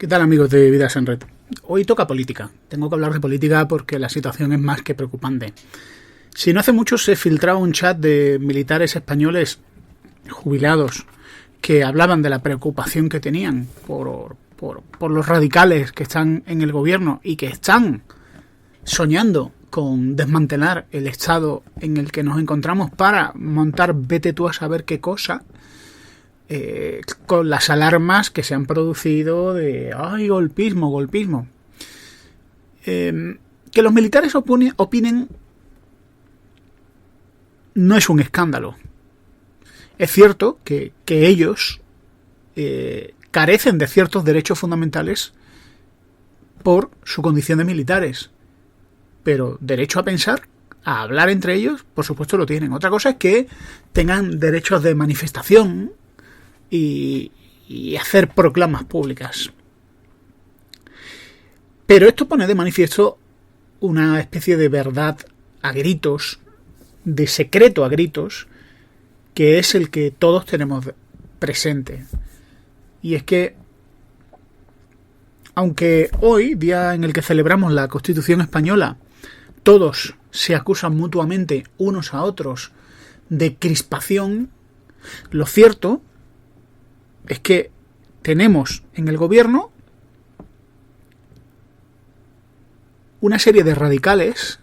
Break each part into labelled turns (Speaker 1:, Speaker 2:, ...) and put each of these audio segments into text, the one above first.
Speaker 1: ¿Qué tal, amigos de Vidas en Red? Hoy toca política. Tengo que hablar de política porque la situación es más que preocupante. Si no hace mucho se filtraba un chat de militares españoles jubilados que hablaban de la preocupación que tenían por los radicales que están en el gobierno y que están soñando con desmantelar el estado en el que nos encontramos para montar vete tú a saber qué cosa, con las alarmas que se han producido de ¡ay, golpismo! Que los militares opinen no es un escándalo. Es cierto que ellos carecen de ciertos derechos fundamentales por su condición de militares, pero derecho a pensar, a hablar entre ellos, por supuesto lo tienen. Otra cosa es que tengan derechos de manifestación y hacer proclamas públicas. Pero esto pone de manifiesto una especie de verdad a gritos, de secreto a gritos, que es el que todos tenemos presente. Y es que, aunque hoy, día en el que celebramos la Constitución española, todos se acusan mutuamente unos a otros de crispación, lo cierto es que tenemos en el gobierno una serie de radicales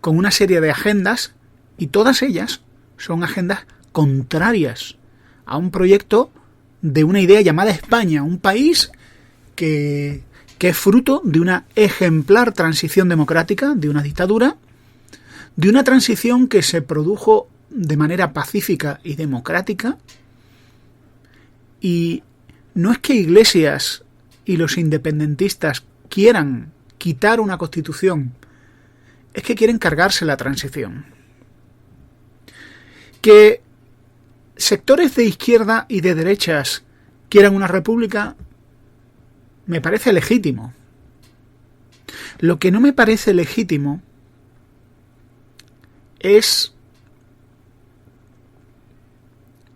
Speaker 1: con una serie de agendas, y todas ellas son agendas contrarias a un proyecto de una idea llamada España, un país que es fruto de una ejemplar transición democrática, de una dictadura, de una transición que se produjo de manera pacífica y democrática. Y no es que Iglesias y los independentistas quieran quitar una constitución, es que quieren cargarse la transición. Que sectores de izquierda y de derechas quieran una república me parece legítimo. Lo que no me parece legítimo es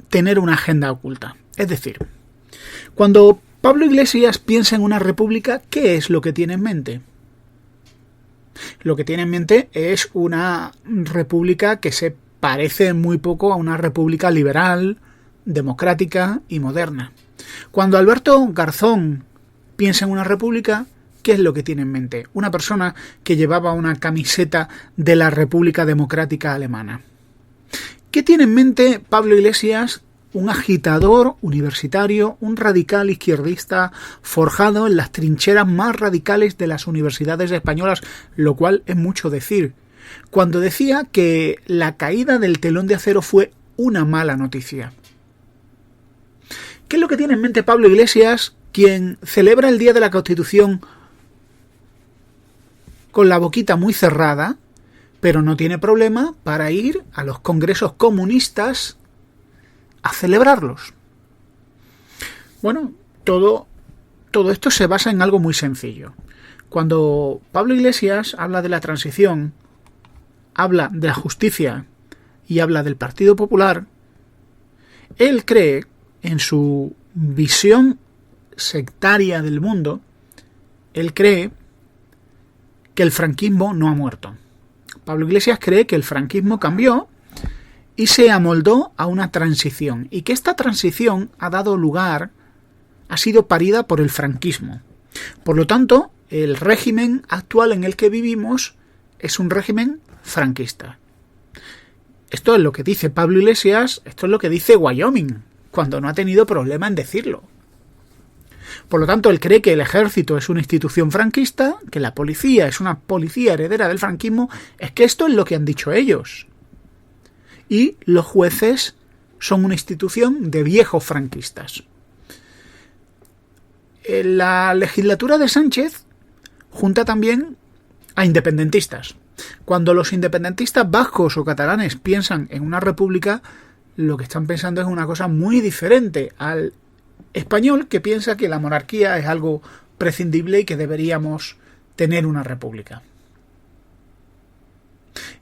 Speaker 1: tener una agenda oculta. Es decir, cuando Pablo Iglesias piensa en una república, ¿qué es lo que tiene en mente? Lo que tiene en mente es una república que se parece muy poco a una república liberal, democrática y moderna. Cuando Alberto Garzón piensa en una república, ¿qué es lo que tiene en mente? Una persona que llevaba una camiseta de la República Democrática Alemana. ¿Qué tiene en mente Pablo Iglesias? Un agitador universitario, un radical izquierdista forjado en las trincheras más radicales de las universidades españolas, lo cual es mucho decir. Cuando decía que la caída del telón de acero fue una mala noticia. ¿Qué es lo que tiene en mente Pablo Iglesias, quien celebra el Día de la Constitución con la boquita muy cerrada, pero no tiene problema para ir a los congresos comunistas a celebrarlos? Bueno, todo esto se basa en algo muy sencillo. Cuando Pablo Iglesias habla de la transición, habla de la justicia y habla del Partido Popular, él cree, en su visión sectaria del mundo, él cree que el franquismo no ha muerto. Pablo Iglesias cree que el franquismo cambió y se amoldó a una transición, y que esta transición ha sido parida por el franquismo. Por lo tanto, el régimen actual en el que vivimos es un régimen franquista. Esto es lo que dice Pablo Iglesias, esto es lo que dice Wyoming, cuando no ha tenido problema en decirlo. Por lo tanto, él cree que el ejército es una institución franquista, que la policía es una policía heredera del franquismo. Es que esto es lo que han dicho ellos. Y los jueces son una institución de viejos franquistas. La legislatura de Sánchez junta también a independentistas. Cuando los independentistas vascos o catalanes piensan en una república, lo que están pensando es una cosa muy diferente al español, que piensa que la monarquía es algo prescindible y que deberíamos tener una república.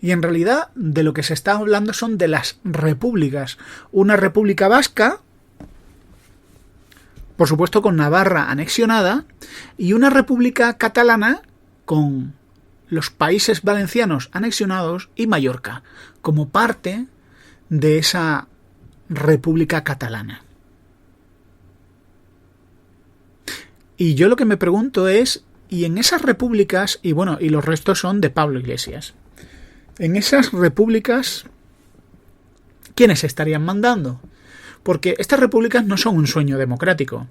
Speaker 1: Y en realidad de lo que se está hablando son de las repúblicas. Una república vasca, por supuesto con Navarra anexionada, y una república catalana con los países valencianos anexionados y Mallorca como parte de esa república catalana. Y yo lo que me pregunto es, y en esas repúblicas, y los restos son de Pablo Iglesias, en esas repúblicas, ¿quiénes estarían mandando? Porque estas repúblicas no son un sueño democrático,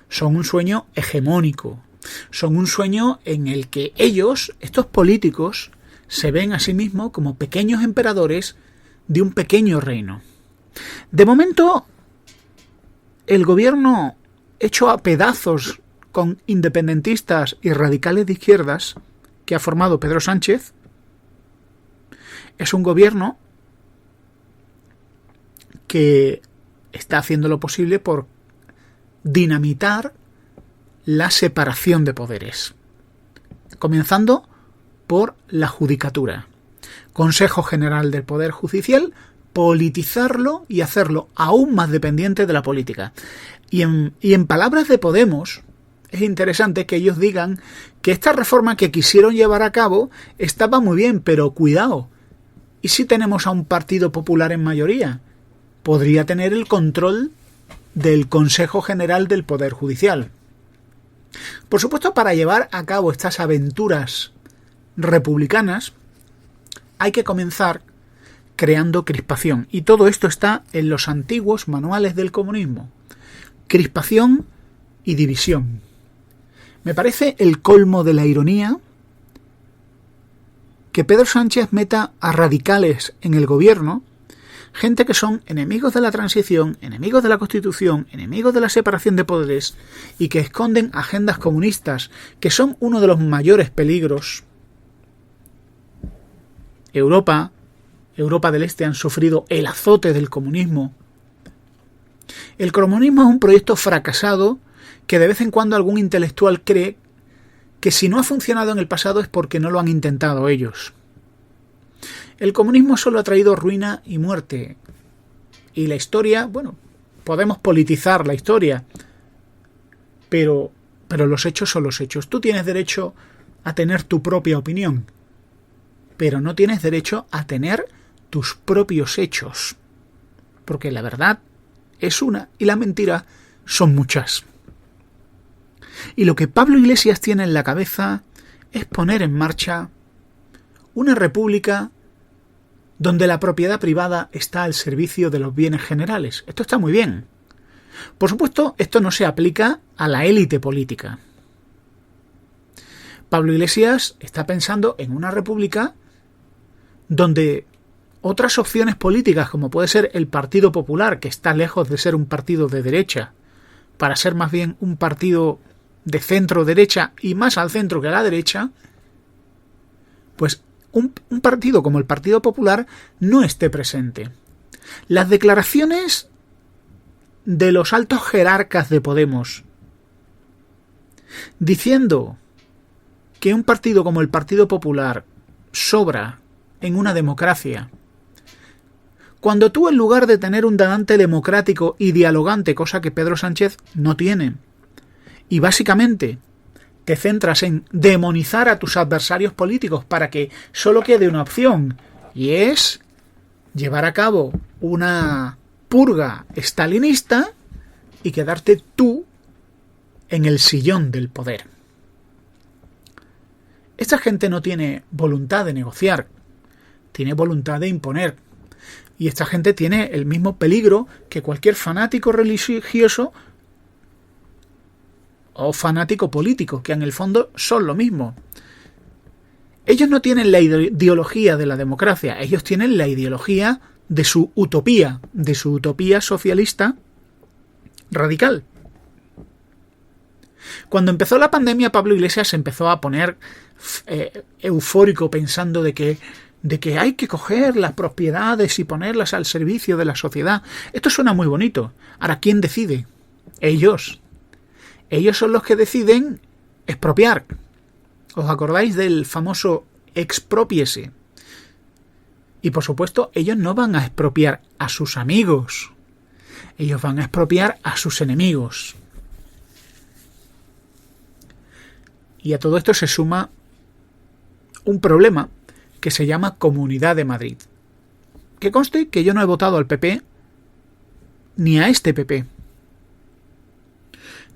Speaker 1: son un sueño hegemónico, son un sueño en el que ellos, estos políticos, se ven a sí mismos como pequeños emperadores de un pequeño reino. De momento, el gobierno hecho a pedazos con independentistas y radicales de izquierdas que ha formado Pedro Sánchez es un gobierno que está haciendo lo posible por dinamitar la separación de poderes, comenzando por la judicatura, Consejo General del Poder Judicial, politizarlo y hacerlo aún más dependiente de la política. Y en palabras de Podemos, es interesante que ellos digan que esta reforma que quisieron llevar a cabo estaba muy bien, pero cuidado, ¿y si tenemos a un Partido Popular en mayoría? Podría tener el control del Consejo General del Poder Judicial. Por supuesto, para llevar a cabo estas aventuras republicanas hay que comenzar creando crispación. Y todo esto está en los antiguos manuales del comunismo. Crispación y división. Me parece el colmo de la ironía que Pedro Sánchez meta a radicales en el gobierno, gente que son enemigos de la transición, enemigos de la Constitución, enemigos de la separación de poderes y que esconden agendas comunistas, que son uno de los mayores peligros. Europa del Este han sufrido el azote del comunismo. El comunismo es un proyecto fracasado que de vez en cuando algún intelectual cree que si no ha funcionado en el pasado es porque no lo han intentado ellos. El comunismo solo ha traído ruina y muerte. Y la historia, podemos politizar la historia, pero los hechos son los hechos. Tú tienes derecho a tener tu propia opinión, pero no tienes derecho a tener tus propios hechos, porque la verdad es una y la mentira son muchas. Y lo que Pablo Iglesias tiene en la cabeza es poner en marcha una república donde la propiedad privada está al servicio de los bienes generales. Esto está muy bien. Por supuesto, esto no se aplica a la élite política. Pablo Iglesias está pensando en una república donde otras opciones políticas, como puede ser el Partido Popular, que está lejos de ser un partido de derecha, para ser más bien un partido de centro-derecha y más al centro que a la derecha, pues un partido como el Partido Popular no esté presente. Las declaraciones de los altos jerarcas de Podemos diciendo que un partido como el Partido Popular sobra en una democracia, cuando tú, en lugar de tener un talante democrático y dialogante, cosa que Pedro Sánchez no tiene, y básicamente te centras en demonizar a tus adversarios políticos para que solo quede una opción, y es llevar a cabo una purga estalinista y quedarte tú en el sillón del poder. Esta gente no tiene voluntad de negociar, tiene voluntad de imponer. Y esta gente tiene el mismo peligro que cualquier fanático religioso o fanático político, que en el fondo son lo mismo. Ellos no tienen la ideología de la democracia, ellos tienen la ideología de su utopía socialista radical. Cuando empezó la pandemia, Pablo Iglesias se empezó a poner eufórico pensando de que hay que coger las propiedades y ponerlas al servicio de la sociedad. Esto suena muy bonito. Ahora, ¿quién decide? Ellos. Ellos son los que deciden expropiar. ¿Os acordáis del famoso exprópiese? Y por supuesto, ellos no van a expropiar a sus amigos. Ellos van a expropiar a sus enemigos. Y a todo esto se suma un problema que se llama Comunidad de Madrid. Que conste que yo no he votado al PP ni a este PP.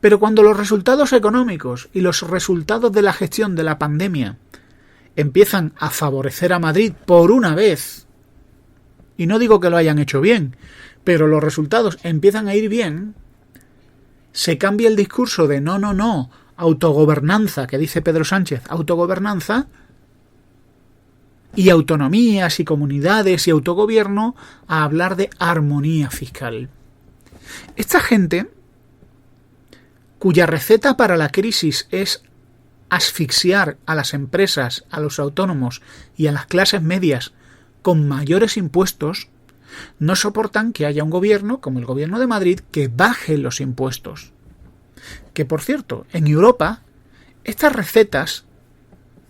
Speaker 1: Pero cuando los resultados económicos y los resultados de la gestión de la pandemia empiezan a favorecer a Madrid por una vez, y no digo que lo hayan hecho bien, pero los resultados empiezan a ir bien, se cambia el discurso de no, autogobernanza, que dice Pedro Sánchez, autogobernanza, y autonomías y comunidades y autogobierno, a hablar de armonía fiscal. Esta gente, cuya receta para la crisis es asfixiar a las empresas, a los autónomos y a las clases medias con mayores impuestos, no soportan que haya un gobierno, como el gobierno de Madrid, que baje los impuestos. Que, por cierto, en Europa, estas recetas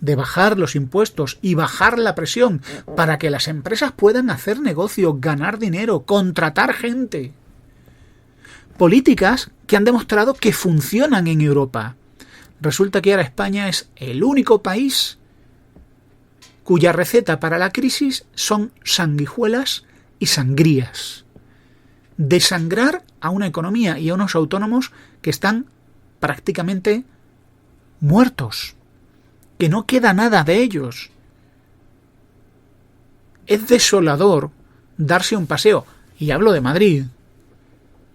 Speaker 1: de bajar los impuestos y bajar la presión para que las empresas puedan hacer negocio, ganar dinero, contratar gente, políticas que han demostrado que funcionan en Europa. Resulta que ahora España es el único país cuya receta para la crisis son sanguijuelas y sangrías. Desangrar a una economía y a unos autónomos que están prácticamente muertos, que no queda nada de ellos. Es desolador darse un paseo, y hablo de Madrid,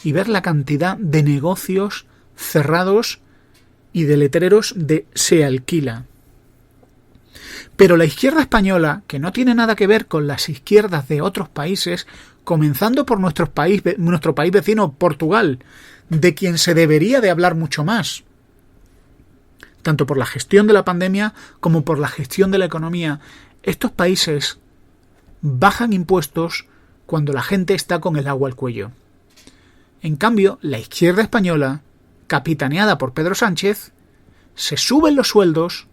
Speaker 1: y ver la cantidad de negocios cerrados y de letreros de se alquila. Pero la izquierda española, que no tiene nada que ver con las izquierdas de otros países, comenzando por nuestro país vecino Portugal, de quien se debería de hablar mucho más, tanto por la gestión de la pandemia como por la gestión de la economía, estos países bajan impuestos cuando la gente está con el agua al cuello. En cambio, la izquierda española, capitaneada por Pedro Sánchez, se suben los sueldos,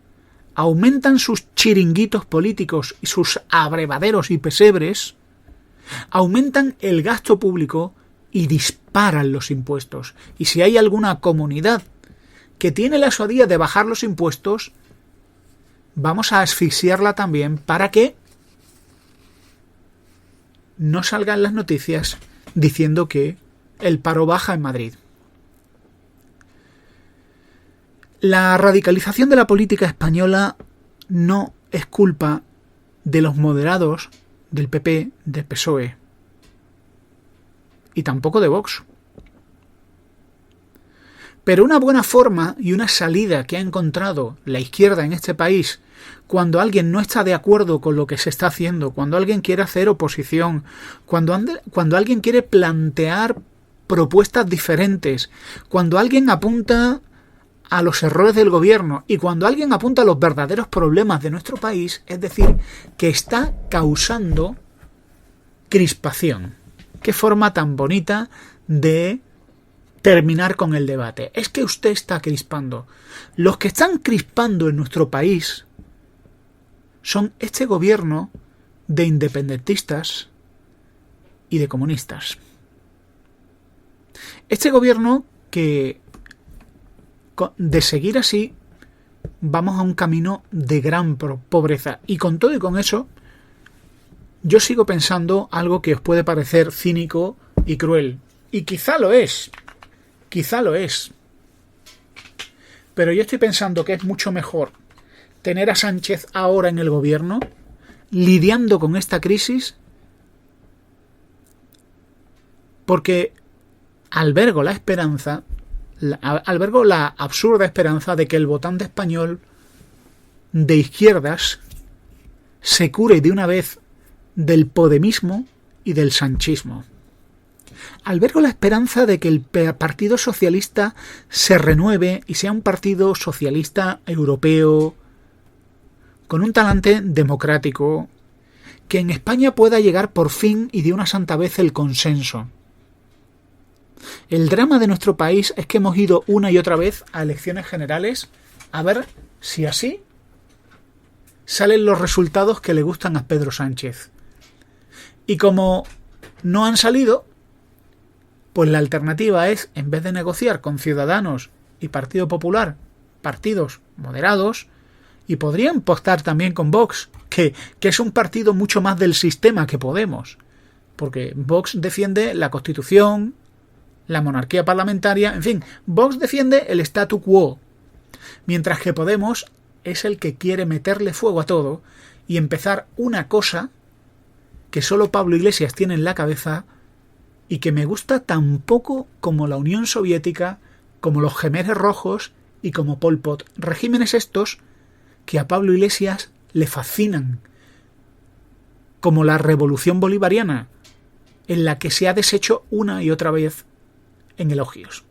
Speaker 1: aumentan sus chiringuitos políticos y sus abrevaderos y pesebres, aumentan el gasto público y disparan los impuestos. Y si hay alguna comunidad que tiene la osadía de bajar los impuestos, vamos a asfixiarla también para que no salgan las noticias diciendo que el paro baja en Madrid. La radicalización de la política española no es culpa de los moderados del PP, del PSOE, y tampoco de Vox. Pero una buena forma y una salida que ha encontrado la izquierda en este país cuando alguien no está de acuerdo con lo que se está haciendo, cuando alguien quiere hacer oposición, cuando alguien quiere plantear propuestas diferentes, cuando alguien apunta a los errores del gobierno y cuando alguien apunta a los verdaderos problemas de nuestro país, es decir, que está causando crispación. Qué forma tan bonita de terminar con el debate. Es que usted está crispando. Los que están crispando en nuestro país son este gobierno de independentistas y de comunistas. Este gobierno que, de seguir así, vamos a un camino de gran pobreza. Y con todo y con eso, yo sigo pensando algo que os puede parecer cínico y cruel. Y quizá lo es. Quizá lo es. Pero yo estoy pensando que es mucho mejor tener a Sánchez ahora en el gobierno, lidiando con esta crisis, porque albergo la absurda esperanza de que el votante español de izquierdas se cure de una vez del podemismo y del sanchismo. Albergo la esperanza de que el Partido Socialista se renueve y sea un partido socialista europeo, con un talante democrático, que en España pueda llegar por fin y de una santa vez el consenso. El drama de nuestro país es que hemos ido una y otra vez a elecciones generales a ver si así salen los resultados que le gustan a Pedro Sánchez. Y como no han salido, pues la alternativa es, en vez de negociar con Ciudadanos y Partido Popular partidos moderados, y podrían pactar también con Vox, que es un partido mucho más del sistema que Podemos, porque Vox defiende la Constitución, la monarquía parlamentaria, en fin, Vox defiende el statu quo, mientras que Podemos es el que quiere meterle fuego a todo y empezar una cosa que solo Pablo Iglesias tiene en la cabeza y que me gusta tan poco como la Unión Soviética, como los Jemeres Rojos y como Pol Pot. Regímenes estos que a Pablo Iglesias le fascinan, como la Revolución Bolivariana, en la que se ha deshecho una y otra vez en elogios.